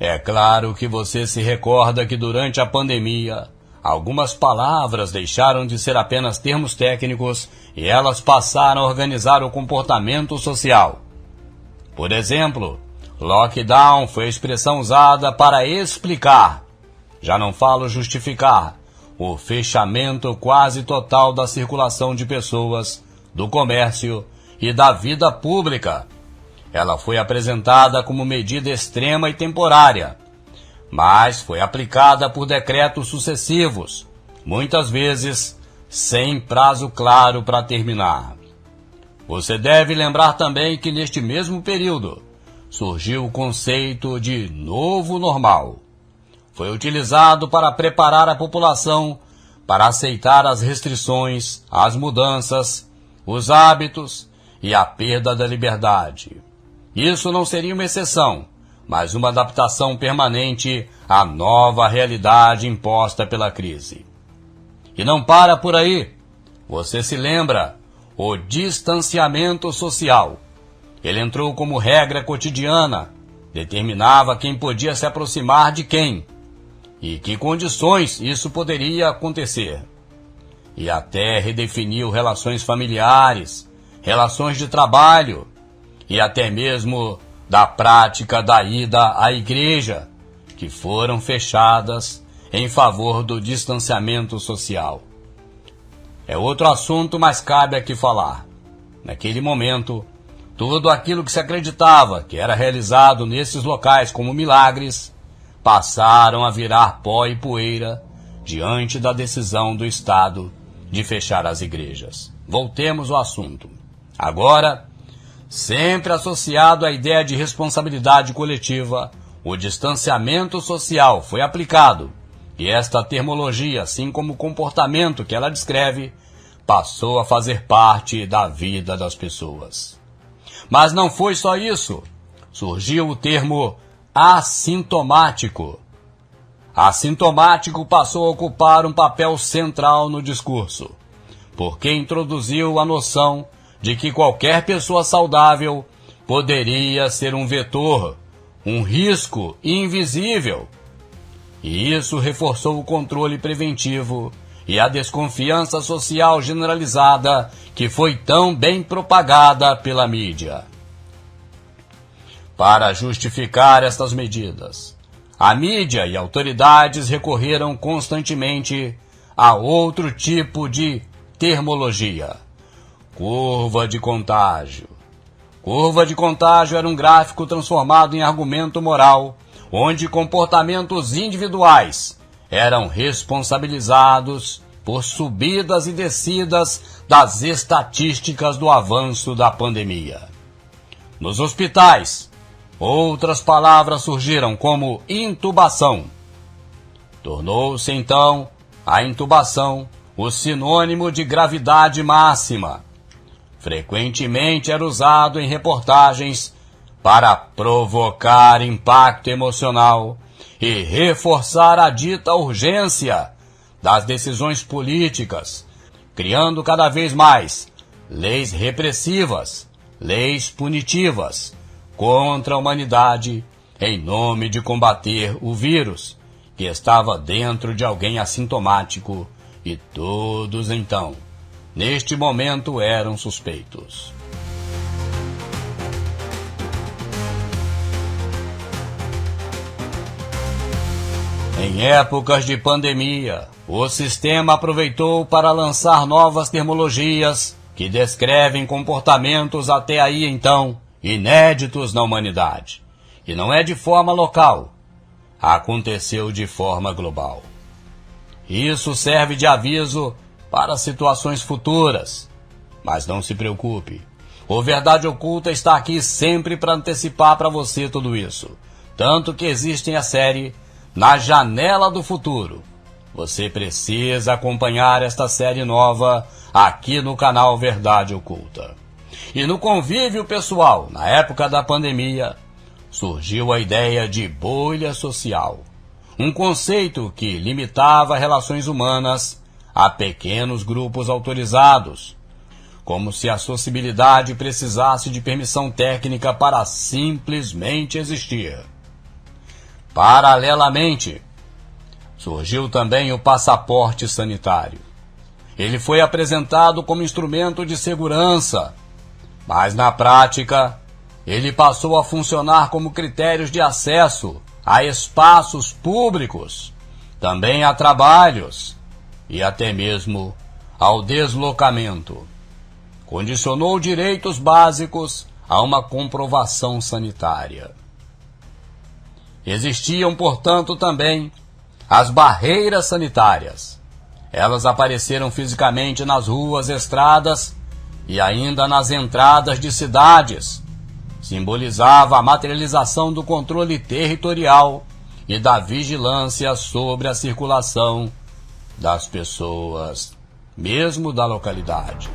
É claro que você se recorda que durante a pandemia, algumas palavras deixaram de ser apenas termos técnicos e elas passaram a organizar o comportamento social. Por exemplo, lockdown foi a expressão usada para explicar, já não falo justificar, o fechamento quase total da circulação de pessoas, do comércio e da vida pública. Ela foi apresentada como medida extrema e temporária, mas foi aplicada por decretos sucessivos, muitas vezes sem prazo claro para terminar. Você deve lembrar também que neste mesmo período surgiu o conceito de novo normal. Foi utilizado para preparar a população para aceitar as restrições, as mudanças, os hábitos e a perda da liberdade. Isso não seria uma exceção, mas uma adaptação permanente à nova realidade imposta pela crise. E não para por aí. Você se lembra? O distanciamento social. Ele entrou como regra cotidiana, determinava quem podia se aproximar de quem e que condições isso poderia acontecer. E até redefiniu relações familiares, relações de trabalho e até mesmo da prática da ida à igreja, que foram fechadas em favor do distanciamento social. É outro assunto, mas cabe aqui falar. Naquele momento, tudo aquilo que se acreditava que era realizado nesses locais como milagres, passaram a virar pó e poeira diante da decisão do Estado de fechar as igrejas. Voltemos ao assunto. Agora, sempre associado à ideia de responsabilidade coletiva, o distanciamento social foi aplicado, e esta terminologia, assim como o comportamento que ela descreve, passou a fazer parte da vida das pessoas. Mas não foi só isso. Surgiu o termo assintomático. Assintomático passou a ocupar um papel central no discurso, porque introduziu a noção de que qualquer pessoa saudável poderia ser um vetor, um risco invisível. E isso reforçou o controle preventivo e a desconfiança social generalizada que foi tão bem propagada pela mídia. Para justificar estas medidas, a mídia e autoridades recorreram constantemente a outro tipo de termologia: curva de contágio. Curva de contágio era um gráfico transformado em argumento moral, onde comportamentos individuais eram responsabilizados por subidas e descidas das estatísticas do avanço da pandemia. Nos hospitais, outras palavras surgiram como intubação. Tornou-se então a intubação o sinônimo de gravidade máxima. Frequentemente era usado em reportagens para provocar impacto emocional e reforçar a dita urgência das decisões políticas, criando cada vez mais leis repressivas, leis punitivas contra a humanidade em nome de combater o vírus que estava dentro de alguém assintomático, e todos então, neste momento, eram suspeitos. Em épocas de pandemia, o sistema aproveitou para lançar novas terminologias que descrevem comportamentos até aí então inéditos na humanidade. E não é de forma local, aconteceu de forma global. Isso serve de aviso para situações futuras. Mas não se preocupe, o Verdade Oculta está aqui sempre para antecipar para você tudo isso. Tanto que existe a série Na Janela do Futuro. Você precisa acompanhar esta série nova aqui no canal Verdade Oculta. E no convívio pessoal, na época da pandemia, surgiu a ideia de bolha social. Um conceito que limitava relações humanas a pequenos grupos autorizados, como se a sociabilidade precisasse de permissão técnica para simplesmente existir. Paralelamente, surgiu também o passaporte sanitário. Ele foi apresentado como instrumento de segurança, mas na prática, ele passou a funcionar como critérios de acesso a espaços públicos, também a trabalhos e até mesmo ao deslocamento. Condicionou direitos básicos a uma comprovação sanitária. Existiam, portanto, também as barreiras sanitárias. Elas apareceram fisicamente nas ruas, estradas e ainda nas entradas de cidades. Simbolizava a materialização do controle territorial e da vigilância sobre a circulação das pessoas, mesmo da localidade.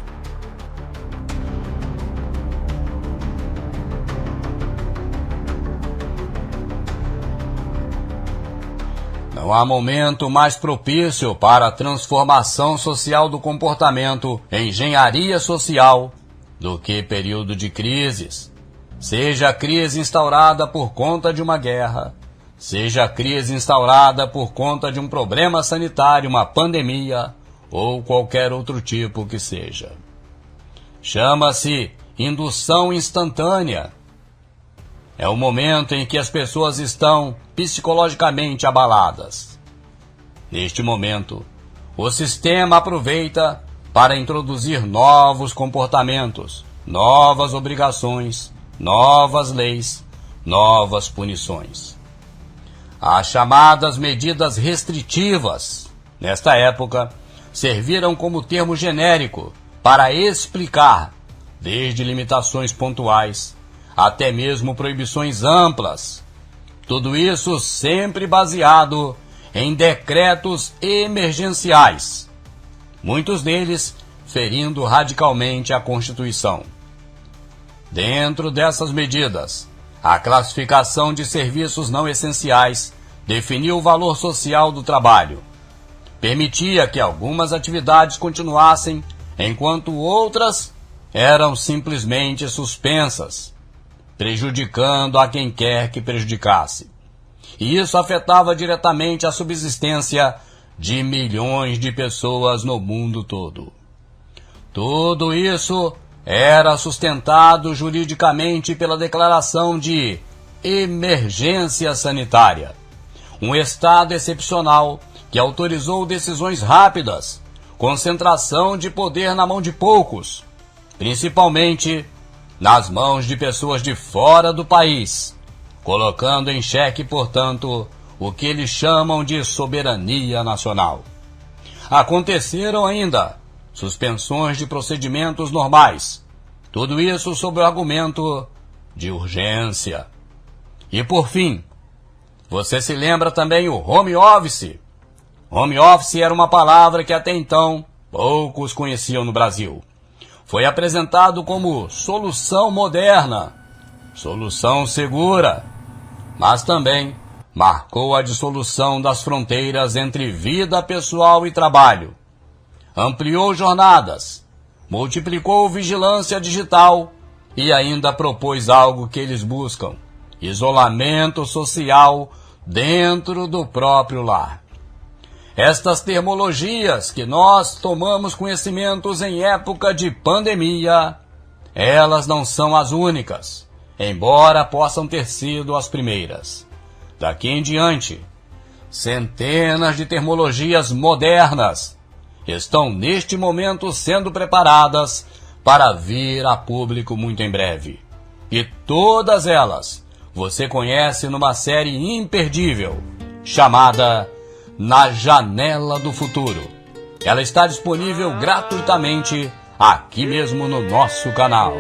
Não há momento mais propício para a transformação social do comportamento em engenharia social do que período de crises. Seja a crise instaurada por conta de uma guerra, seja a crise instaurada por conta de um problema sanitário, uma pandemia ou qualquer outro tipo que seja. Chama-se indução instantânea. É o momento em que as pessoas estão psicologicamente abaladas. Neste momento, o sistema aproveita para introduzir novos comportamentos, novas obrigações, novas leis, novas punições. As chamadas medidas restritivas, nesta época, serviram como termo genérico para explicar, desde limitações pontuais até mesmo proibições amplas. Tudo isso sempre baseado em decretos emergenciais, muitos deles ferindo radicalmente a Constituição. Dentro dessas medidas, a classificação de serviços não essenciais definiu o valor social do trabalho. Permitia que algumas atividades continuassem, enquanto outras eram simplesmente suspensas, prejudicando a quem quer que prejudicasse. E isso afetava diretamente a subsistência de milhões de pessoas no mundo todo. Tudo isso era sustentado juridicamente pela Declaração de Emergência Sanitária, um estado excepcional que autorizou decisões rápidas, concentração de poder na mão de poucos, principalmente nas mãos de pessoas de fora do país, colocando em xeque, portanto, o que eles chamam de soberania nacional. Aconteceram ainda suspensões de procedimentos normais, tudo isso sob o argumento de urgência. E por fim, você se lembra também o home office? Home office era uma palavra que até então poucos conheciam no Brasil. Foi apresentado como solução moderna, solução segura, mas também marcou a dissolução das fronteiras entre vida pessoal e trabalho. Ampliou jornadas, multiplicou vigilância digital e ainda propôs algo que eles buscam: isolamento social dentro do próprio lar. Estas termologias que nós tomamos conhecimentos em época de pandemia, elas não são as únicas, embora possam ter sido as primeiras. Daqui em diante, centenas de termologias modernas estão neste momento sendo preparadas para vir a público muito em breve. E todas elas você conhece numa série imperdível, chamada Na Janela do Futuro. Ela está disponível gratuitamente aqui mesmo no nosso canal.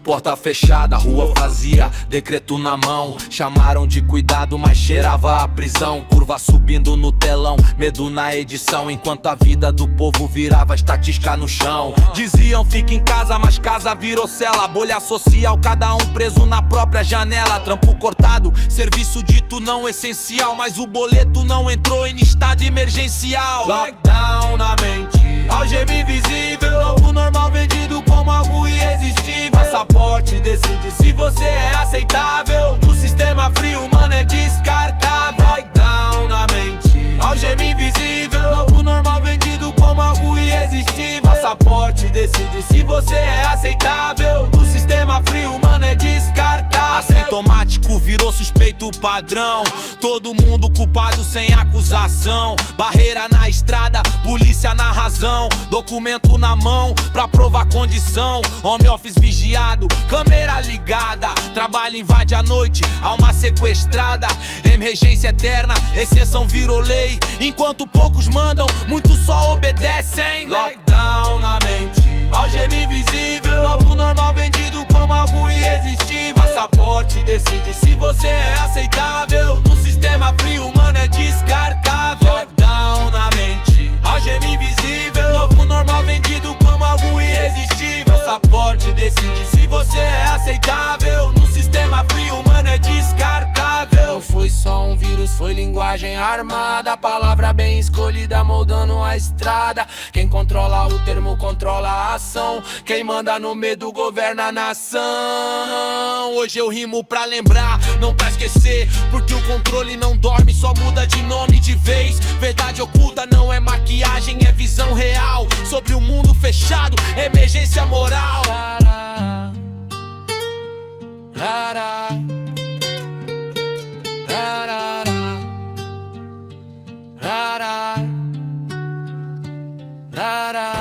Porta fechada, rua vazia, decreto na mão. Chamaram de cuidado, mas cheirava a prisão. Curva subindo no telão, medo na edição. Enquanto a vida do povo virava estatística no chão. Diziam fica em casa, mas casa virou cela. Bolha social, cada um preso na própria janela. Trampo cortado, serviço dito não essencial, mas o boleto não entrou em estado emergencial. Lockdown na mente, algema invisível, novo normal vendido como algo irresistível. Passaporte decide se você é aceitável. No sistema sistema frio, mano, é descartável. Lockdown na mente, algema invisível. Novo normal vendido como algo irresistível. Passaporte decide se você é aceitável. No sistema frio, mano, é descartável. Assintomático virou suspeito padrão. Todo mundo culpado sem acusação. Barreira na estrada, polícia na razão. Documento na mão pra provar condição. Home office vigiado, câmera ligada. Trabalho invade a noite, alma sequestrada. Emergência eterna, exceção virou lei. Enquanto poucos mandam, muitos só obedecem. Lockdown na mente, algema invisível. Novo normal vendido como algo irresistível. Passaporte decide se você é aceitável. No sistema frio, mano, é descartável. Lockdown na mente, algema invisível. Novo normal vendido como algo irresistível. Passaporte decide se você é aceitável. No sistema frio, mano, é descartável. Não foi só um vírus, foi linguagem armada. Palavra bem escolhida moldando a estrada. Quem controla o termo controla a ação. Quem manda no medo governa a nação. Hoje eu rimo pra lembrar, não pra esquecer. Porque o controle não dorme, só muda de nome de vez. Verdade oculta não é maquiagem, é visão real. Sobre o mundo fechado, emergência moral. Rara, rara, rara, rara, rara.